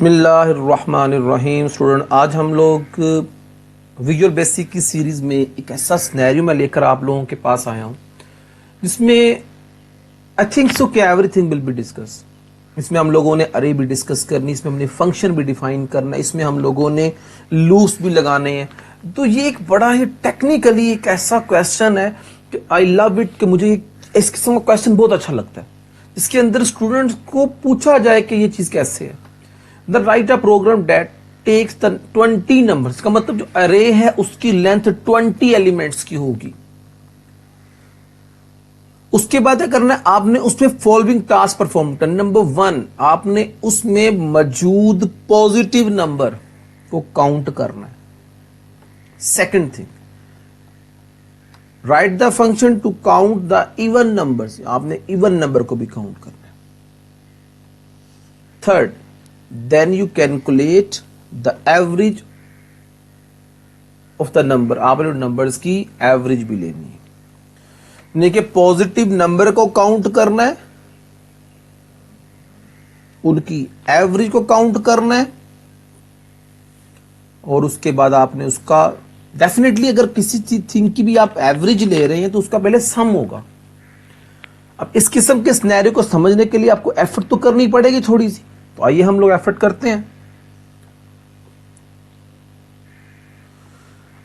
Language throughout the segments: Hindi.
बिस्मिल्लाहिर्रहमानिर्रहीम। स्टूडेंट, आज हम लोग विजुअल बेसिक की सीरीज़ में एक ऐसा सिनेरियो में लेकर आप लोगों के पास आया हूँ जिसमें आई थिंक सो कि एवरीथिंग विल बी डिस्कस। इसमें हम लोगों ने अरे भी डिस्कस करनी, इसमें हमने फंक्शन भी डिफाइन करना, इसमें हम लोगों ने लूप्स भी लगाने हैं। तो ये एक बड़ा ही टेक्निकली एक ऐसा क्वेश्चन है कि आई लव इट, कि मुझे इस किस्म का क्वेश्चन बहुत अच्छा लगता है। इसके अंदर स्टूडेंट्स को पूछा जाए कि ये चीज़ कैसे है। The write a program that takes the 20 numbers, का मतलब जो अरे है उसकी लेंथ 20 एलिमेंट्स की होगी। उसके बाद क्या करना है, आपने उसमें फॉलोइंग टास्क परफॉर्म करना। नंबर 1, आपने उसमें मौजूद पॉजिटिव नंबर को काउंट करना है। Second thing, write the function to count the even numbers, आपने इवन नंबर को भी काउंट करना है। Third, then you calculate the average of the number, आपने नंबर्स की एवरेज भी लेनी है। यानी कि पॉजिटिव नंबर को काउंट करना है, उनकी एवरेज को काउंट करना है, और उसके बाद आपने उसका डेफिनेटली अगर किसी थिंग की भी आप एवरेज ले रहे हैं तो उसका पहले सम होगा। अब इस किस्म के सिनेरियो को समझने के लिए आपको एफर्ट तो करनी पड़ेगी थोड़ी सी, तो आइए हम लोग एफर्ट करते हैं।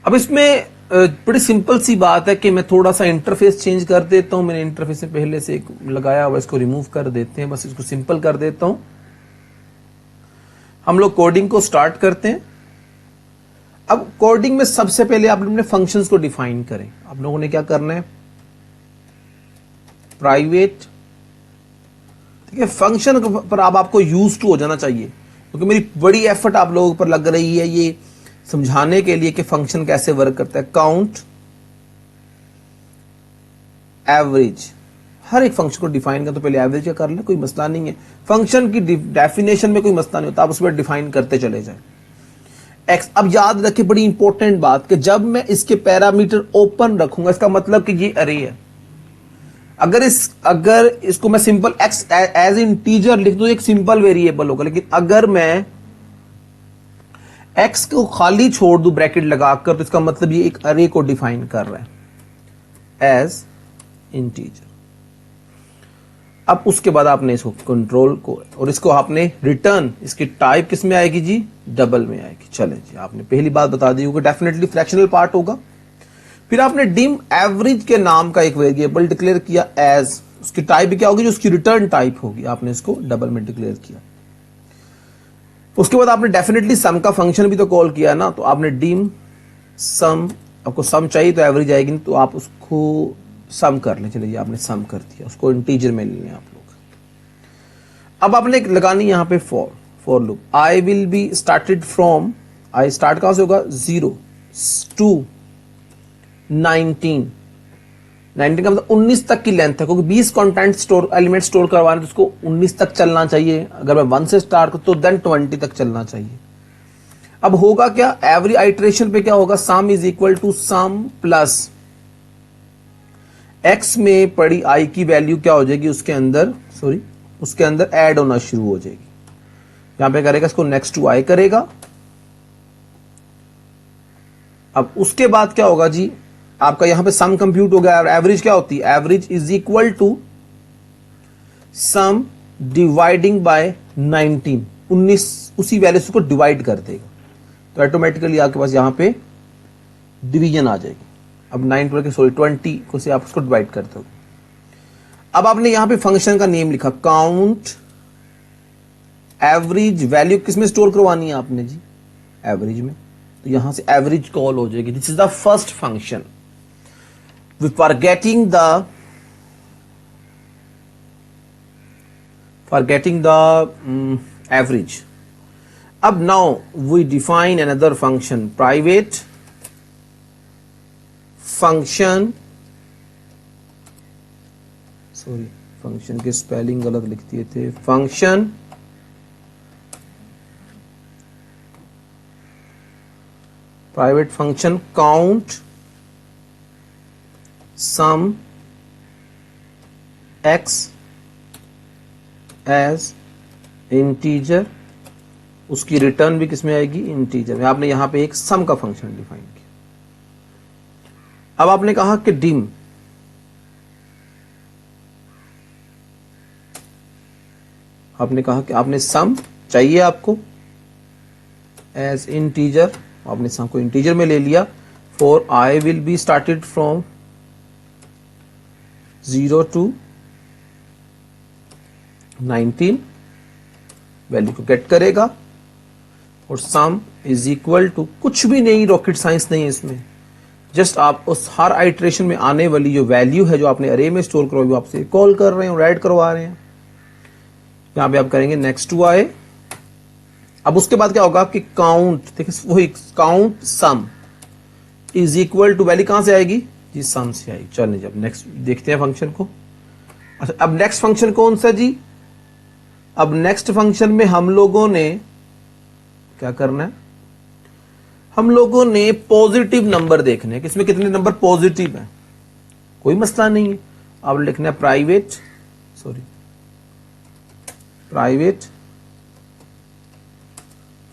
अब इसमें बड़ी सिंपल सी बात है कि मैं थोड़ा सा इंटरफेस चेंज कर देता हूं। मैंने इंटरफेस में पहले से एक लगाया हुआ, इसको रिमूव कर देते हैं, बस इसको सिंपल कर देता हूं। हम लोग कोडिंग को स्टार्ट करते हैं। अब कोडिंग में सबसे पहले आप लोगों ने फंक्शंस को डिफाइन करें। आप लोगों ने क्या करना है, प्राइवेट, ठीक है, फंक्शन पर अब आपको यूज टू हो जाना चाहिए, क्योंकि मेरी बड़ी एफर्ट आप लोगों पर लग रही है ये समझाने के लिए कि फंक्शन कैसे वर्क करता है। काउंट एवरेज, हर एक फंक्शन को डिफाइन कर तो पहले एवरेज का कर ले, कोई मसला नहीं है। फंक्शन की डेफिनेशन में कोई मसला नहीं होता, आप उसमें डिफाइन करते चले जाए। एक्स, अब याद रखें बड़ी इंपॉर्टेंट बात कि जब मैं इसके पैरामीटर ओपन रखूंगा इसका मतलब कि ये अरे है। अगर इसको मैं सिंपल एक्स एज इंटीजर लिख दूं, एक सिंपल वेरिएबल होगा, लेकिन अगर मैं एक्स को खाली छोड़ दूं ब्रैकेट लगाकर, तो इसका मतलब ये एक अरे को डिफाइन कर रहा है एज इंटीजर। अब उसके बाद आपने इसको कंट्रोल को, और इसको आपने रिटर्न, इसकी टाइप किस में आएगी जी, डबल में आएगी। चलें जी, आपने पहली बात बता दी होगी, डेफिनेटली फ्रैक्शनल पार्ट होगा। फिर आपने डिम एवरेज के नाम का एक वेरिएबल डिक्लेयर किया एज, उसकी टाइप क्या होगी, जो उसकी रिटर्न टाइप होगी, आपने इसको डबल में डिक्लेयर किया। उसके बाद आपने डेफिनेटली सम का फंक्शन भी तो कॉल किया ना, तो आपने डिम सम, आपको सम चाहिए तो एवरेज आएगी, तो आप उसको सम कर लें। चलिए आपने सम कर दिया, उसको इंटीजर में ले लें आप लोग। अब आपने लगानी यहां पे for loop, I will be started from, I start कहां से होगा, 0 to 19 का मतलब 19 तक की लेंथ है, क्योंकि 20 कंटेंट स्टोर एलिमेंट स्टोर करवाने तो उसको 19 तक चलना चाहिए। अगर मैं 1 से स्टार्ट करूं तो देन 20 तक चलना चाहिए। अब होगा क्या, एवरी आइटरेशन पे क्या होगा, sum is equal to sum plus x में पड़ी आई की वैल्यू क्या हो जाएगी, उसके अंदर ऐड होना शुरू हो जाएगी। यहां पे करेगा इसको नेक्स्ट टू आई करेगा। अब उसके बाद क्या होगा जी, आपका यहां पे सम कंप्यूट हो गया। और एवरेज क्या होती है, average is equal to sum dividing by 19, 19 उसी वैल्यू को डिवाइड कर देगा, तो ऑटोमेटिकली आपके पास यहां पे डिवीजन आ जाएगी। अब 20 को से आप उसको डिवाइड करते हो। अब आपने यहां पे फंक्शन का नेम लिखा, काउंट एवरेज, वैल्यू किसमें स्टोर करवानी है आपने जी, एवरेज में, तो यहां से एवरेज कॉल हो जाएगी। This is the first function for getting the average. Ab now we define another function, private function, function के स्पेलिंग गलत लिख दिए थे, फंक्शन प्राइवेट फंक्शन काउंट सम x as integer उसकी रिटर्न भी किसमें आएगी, इंटीजर में। आपने यहां पे एक सम का फंक्शन डिफाइन किया। अब आपने कहा कि डिम, आपने कहा कि आपने सम चाहिए आपको एज इंटीजर, आपने सम को इंटीजर में ले लिया। For I will be started from 0 to 19, value को गेट करेगा और सम इज इक्वल टू, कुछ भी नहीं, रॉकेट साइंस नहीं है इसमें, जस्ट आप उस हर आइट्रेशन में आने वाली जो वैल्यू है जो आपने अरे में स्टोर करो, वो आपसे कॉल कर रहे हैं और ऐड करवा रहे हैं। यहां पे आप करेंगे नेक्स्ट टू आई। अब उसके बाद क्या होगा कि काउंट, देखिए वही count sum is equal to, value कहां से आएगी जी, सम से आएगी। चलिए जब नेक्स्ट देखते हैं फंक्शन को। अच्छा, अब नेक्स्ट फंक्शन कौन सा जी, अब नेक्स्ट फंक्शन में हम लोगों ने क्या करना है, हम लोगों ने पॉजिटिव नंबर देखने हैं, किसमें कितने नंबर पॉजिटिव है, कोई मसला नहीं है। अब लिखना है प्राइवेट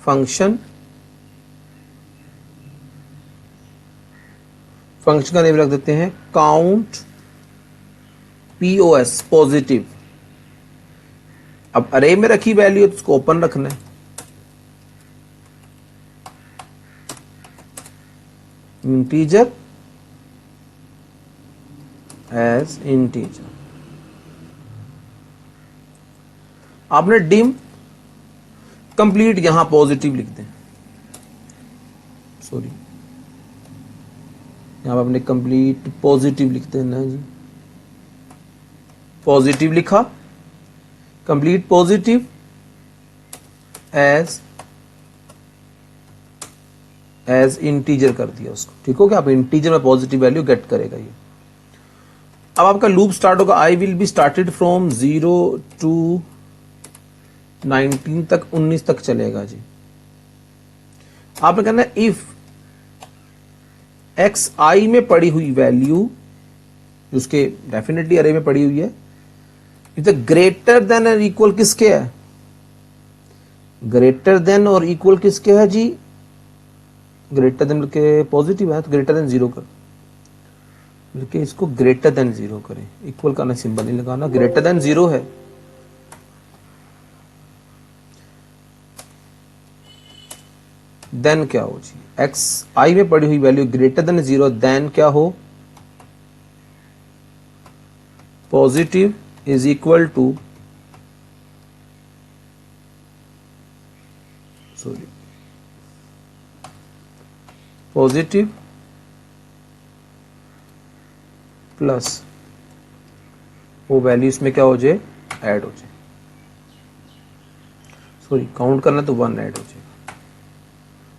फंक्शन का नेम रख देते हैं काउंट POS, पॉजिटिव। अब अरे में रखी वैल्यू है तो उसको ओपन रखना है, इंटीजर एज इंटीजर। आपने डिम कंप्लीट यहां पॉजिटिव लिख दें, सॉरी यहां पर आपने कंप्लीट पॉजिटिव लिख देना है जी, पॉजिटिव लिखा, कंप्लीट पॉजिटिव एज इंटीजर कर दिया उसको। ठीक हो गया, आप इंटीजर में पॉजिटिव वैल्यू गेट करेगा ये। अब आपका लूप स्टार्ट होगा, I will be started from 0 to 19 तक, 19 तक चलेगा जी। आपने कहना है इफ एक्स आई में पड़ी हुई वैल्यू, उसके डेफिनेटली अरे में पड़ी हुई है, इफ ग्रेटर देन और इक्वल किसके है, ग्रेटर देन और इक्वल किसके है जी, ग्रेटर देन के पॉजिटिव है तो ग्रेटर देन 0 कर, बल्कि इसको ग्रेटर देन 0 करें, इक्वल का ना सिंबल नहीं लगाना, ग्रेटर देन 0 है। देन क्या हो जी, एक्स आई में पड़ी हुई वैल्यू ग्रेटर देन 0, देन क्या हो, positive is equal to, sorry positive plus वो वैल्यू इसमें क्या हो जाए, ऐड हो जाए, सॉरी काउंट करना तो 1 ऐड हो जाएगा,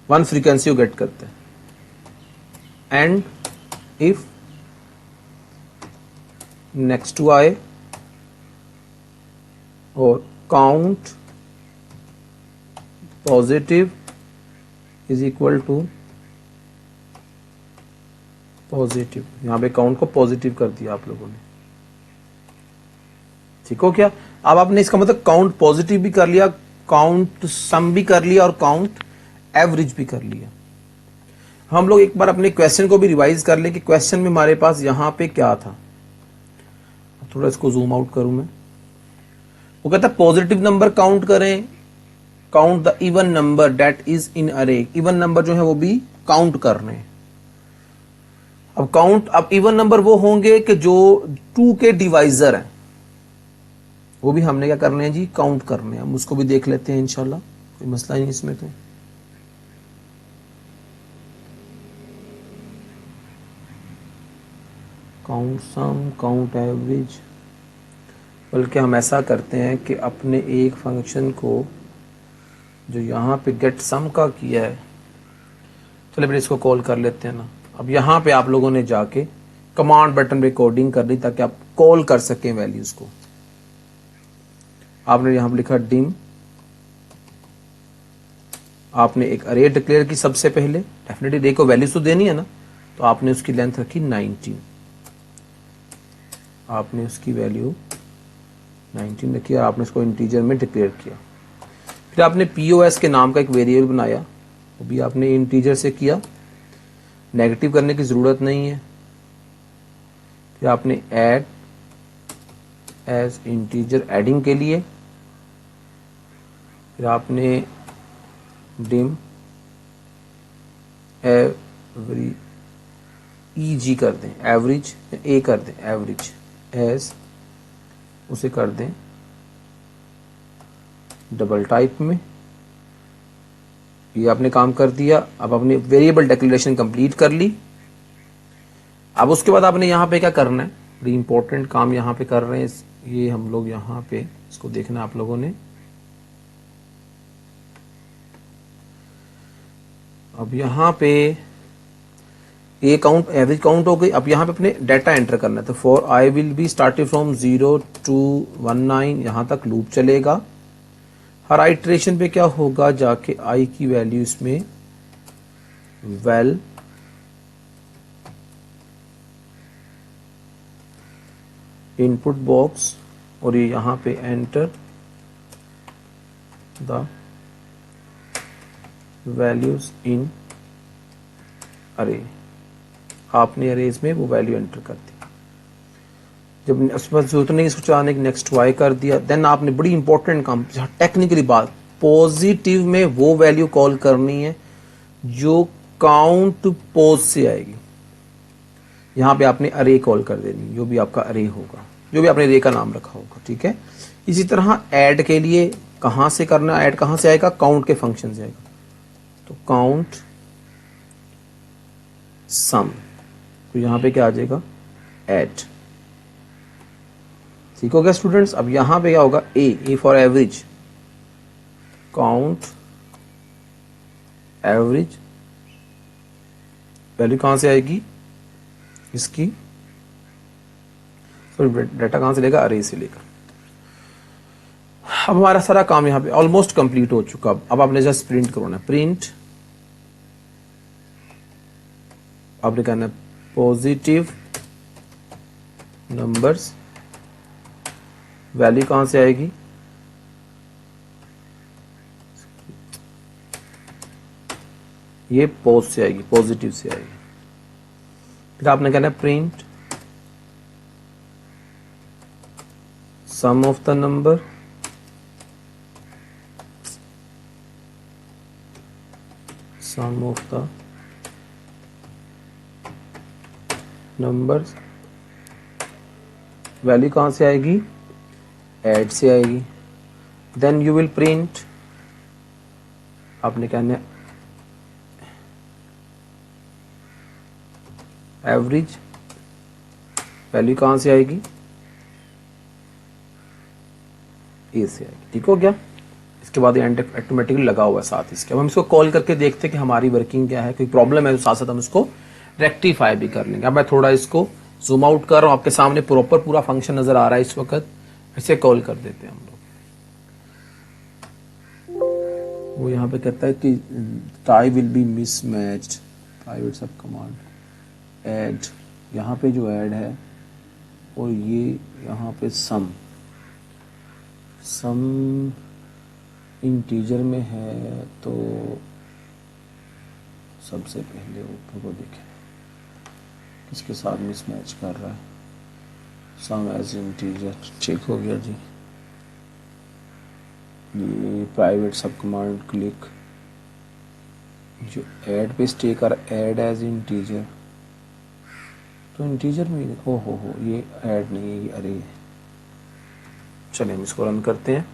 1 फ्रीक्वेंसी को गेट करते हैं। एंड इफ नेक्स्ट टू आए और count positive is equal to positive, यहां पे काउंट को पॉजिटिव कर दिया आप लोगों ने। ठीक हो क्या, अब आपने इसका मतलब काउंट पॉजिटिव भी कर लिया, काउंट सम भी कर लिया और काउंट एवरेज भी कर लिया। हम लोग एक बार अपने क्वेश्चन को भी रिवाइज कर ले कि क्वेश्चन में हमारे पास यहां पे क्या था। थोड़ा इसको जूम आउट करूं मैं, वो कहता है पॉजिटिव नंबर काउंट करें, count the even number that is in अरे, इवन नंबर जो है वो भी काउंट करने हैं। अब काउंट, अब इवन नंबर वो होंगे कि जो 2 के डिवाइजर हैं, वो भी हमने क्या करने हैं जी, काउंट करने हैं। हम उसको भी देख लेते हैं इंशाल्लाह, कोई मसला ही नहीं इसमें। तो काउंट सम, काउंट एवरेज, बल्कि हम ऐसा करते हैं कि अपने एक फंक्शन को जो यहाँ पे गेट सम का किया है, चलिए फिर इसको कॉल कर लेते हैं ना। अब यहाँ पे आप लोगों ने जाके कमांड बटन पे कोडिंग कर दी ताकि आप कॉल कर सकें वैल्यूज को। आपने यहाँ पे लिखा डिम, आपने एक अरे डिक्लेयर की सबसे पहले, डेफिनेटली डे को वैल्यूज तो देनी है ना, तो आपने उसकी लेंथ रखी 19, आपने उसकी वैल्यू 19 रखी और आपने उसको इंटीजर में डिक्लेयर किया। फिर आपने POS के नाम का एक वेरिएबल बनाया, वो भी आपने इंटीजर से किया, नेगेटिव करने की ज़रूरत नहीं है। फिर आपने ऐड एज इंटीजर एडिंग के लिए, फिर आपने डिम एवरी EG कर दें, एवरेज A कर दें, एवरेज एज उसे कर दें डबल टाइप में। ये आपने काम कर दिया। अब आपने वेरिएबल डिक्लेरेशन कंप्लीट कर ली। अब उसके बाद आपने यहाँ पे क्या करना है, बड़ी इंपॉर्टेंट काम यहाँ पे कर रहे हैं, ये हम लोग यहाँ पे इसको देखना आप लोगों ने। अब यहाँ पे ए काउंट, एवरेज काउंट हो गई। अब यहाँ पे अपने डाटा एंटर करना है, तो for I will be started from 0 to 19, यहाँ तक लूप चलेगा। हर आइट्रेशन पे क्या होगा, जाके आई की वैल्यू इसमें वेल इनपुट बॉक्स, और ये यहाँ पे एंटर द वैल्यूज इन अरे, आपने अरेज में वो वैल्यू एंटर कर दी। जब उस पर जरूरत नहीं इसको चलाने की, नेक्स्ट वाई कर दिया। देन आपने बड़ी इंपॉर्टेंट काम, टेक्निकली बात, पॉजिटिव में वो वैल्यू कॉल करनी है जो काउंट पोज से आएगी। यहाँ पे आपने अरे कॉल कर देनी, जो भी आपका अरे होगा, जो भी आपने अरे का नाम रखा होगा, ठीक है। इसी तरह ऐड के लिए कहाँ से करना, ऐड कहाँ से आएगा, काउंट के फंक्शन से आएगा। तो काउंट सम, तो यहाँ पे क्या आ जाएगा, ऐड। ठीक हो गया स्टूडेंट्स। अब यहाँ पे क्या होगा, A for average, count average, value कहाँ से आएगी इसकी, सॉरी डाटा कहाँ से लेगा, अरे से लेकर। अब हमारा सारा काम यहाँ पे ऑलमोस्ट कंप्लीट हो चुका। अब आपने जस्ट प्रिंट करना है, प्रिंट, आपने कहना है पॉजिटिव नंबर्स, वैल्यू कहां से आएगी, ये पोज से आएगी, पॉजिटिव से आएगी। फिर आपने कहना है print sum of the number, sum of the numbers, value कहां से आएगी, ऐड से आएगी। देन यू विल प्रिंट, आपने कहना है एवरेज, वैल्यू कहां से आएगी, ए से आएगी। ठीक हो गया। इसके बाद ये ऑटोमेटिकली लगा हुआ है साथ इसके। अब हम इसको कॉल करके देखते हैं कि हमारी वर्किंग क्या है, कोई प्रॉब्लम है तो साथ साथ हम इसको रेक्टिफाई भी कर लेंगे। अब मैं थोड़ा इसको जूम आउट कर रहा हूं, आपके सामने प्रॉपर पूरा फंक्शन नजर आ रहा है इस वक्त। इसे कॉल कर देते हैं हम लोग। वो यहाँ पे कहता है कि tie will be mismatched, private सब कमांड ऐड, यहाँ पे जो ऐड है, और ये यहाँ पे सम इंटीजर में है। तो सबसे पहले ऊपर को देखें किसके साथ मिसमैच कर रहा है, सम एज इंटीजर, ठीक हो गया जी। ये प्राइवेट सब कमांड क्लिक, जो ऐड पे स्टे कर, ऐड एज इंटीजर, तो इंटीजर में हो ये ऐड नहीं है, ये अरे है। चलिए हम इसको रन करते हैं,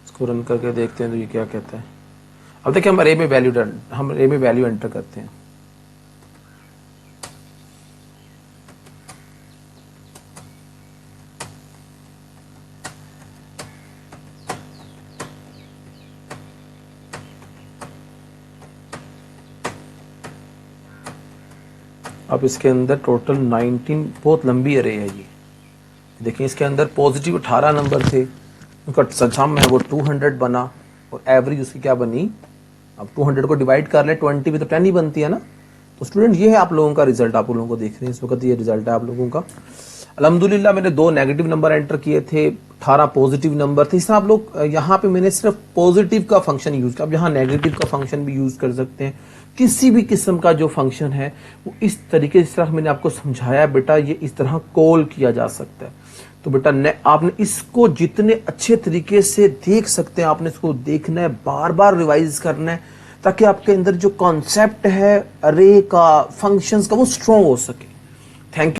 इसको रन करके देखते हैं तो ये क्या कहता है। अब देखिए हम अरे में वैल्यू एंटर करते हैं। अब इसके अंदर टोटल 19, बहुत लंबी अरे है ये। देखिए इसके अंदर पॉजिटिव 18 नंबर थे, उनका सम है वो 200 बना, और एवरेज उसकी क्या बनी, अब 200 को डिवाइड कर ले 20 भी तो 10 ही बनती है ना। तो स्टूडेंट ये है आप लोगों का रिजल्ट, आप लोगों को देख रहे हैं इस वक्त, ये रिजल्ट है आप लोगों का। अल्हम्दुलिल्लाह मैंने 2 नेगेटिव नंबर एंटर किए थे, 18 पॉजिटिव नंबर थे। इसमें आप लोग यहाँ पे मैंने सिर्फ पॉजिटिव का फंक्शन यूज किया। अब यहाँ नेगेटिव का फंक्शन भी यूज कर सकते हैं। किसी भी किस्म का जो फंक्शन है वो इस तरीके से, जिस तरह मैंने आपको समझाया बेटा, ये इस तरह कॉल किया जा सकता है। तो बेटा आपने इसको जितने अच्छे तरीके से देख सकते हैं, आपने इसको देखना है, बार बार रिवाइज करना है, ताकि आपके अंदर जो कॉन्सेप्ट है अरे का, फंक्शंस का, वो स्ट्रॉन्ग हो सके।